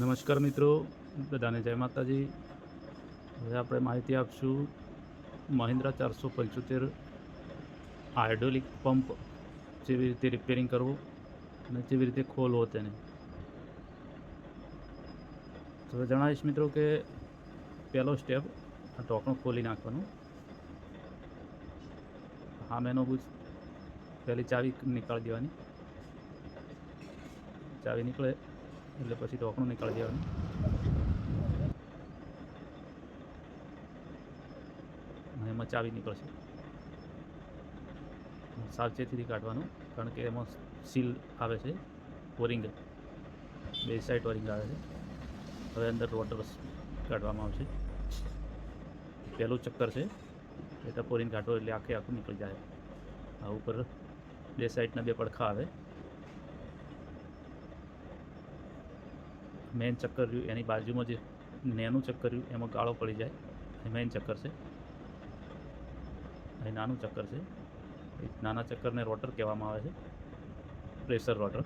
નમસ્કાર મિત્રો, બધાને જય માતાજી. હવે આપણે માહિતી આપશું મહિન્દ્રા 475 હાઇડ્રોલિક પંપ જેવી રીતે રિપેરિંગ કરવું અને જેવી રીતે ખોલવો તેને. તો જણાવીશ મિત્રો કે પહેલો સ્ટેપ આ ઢોકણું ખોલી નાખવાનું. સામેનો બુજ પહેલી ચાવી નીકાળી દેવાની. ચાવી નીકળે એટલે પછી ઢોકણું નીકાળી દેવાનું. અને એમાં ચાવી નીકળશે. સાવચેતીથી કાઢવાનું, કારણ કે એમાં સીલ આવે છે, ઓરિંગ, બે સાઈડ ઓરિંગ આવે છે. હવે અંદર રોટર્સ કાઢવામાં આવશે. પહેલું ચક્કર છે એટલે પોરીને કાઢો એટલે આખું નીકળી જાય. આ ઉપર બે સાઈડના બે પડખા આવે. મેઇન ચક્કર રહ્યું એની બાજુમાં જે નેનું ચક્કર રહ્યું એમાં ગાળો પડી જાય, એ મેઇન ચક્કર છે. અહીં નાનું ચક્કર છે, નાના ચક્કરને રોટર કહેવામાં આવે છે, પ્રેશર રોટર.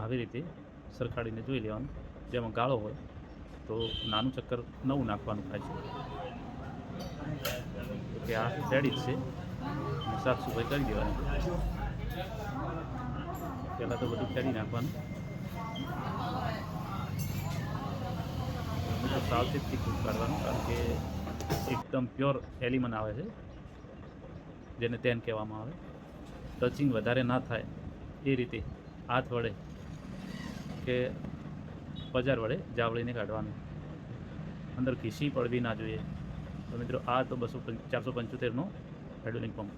આવી રીતે સરખાડીને જોઈ લેવાનું. જેમાં ગાળો હોય તો નાનું ચક્કર નવું નાખવાનું થાય છે. કે આ રેડી જ છે, સાફ સફાઈ કરી દેવાની. પહેલાં તો બધું ખેડી નાખવાનું. સાવચેતથી કાઢવાનું, કારણ કે એકદમ પ્યોર એલિમન આવે છે, જેને તેન કહેવામાં આવે. ટચિંગ વધારે ના થાય એ રીતે હાથ વડે કે બજાર વડે જાવળીને કાઢવાનું. અંદર ઘીસી પડવી ના જોઈએ. તો મિત્રો, આ તો 475નો હાઇડ્રોલિક પંપ.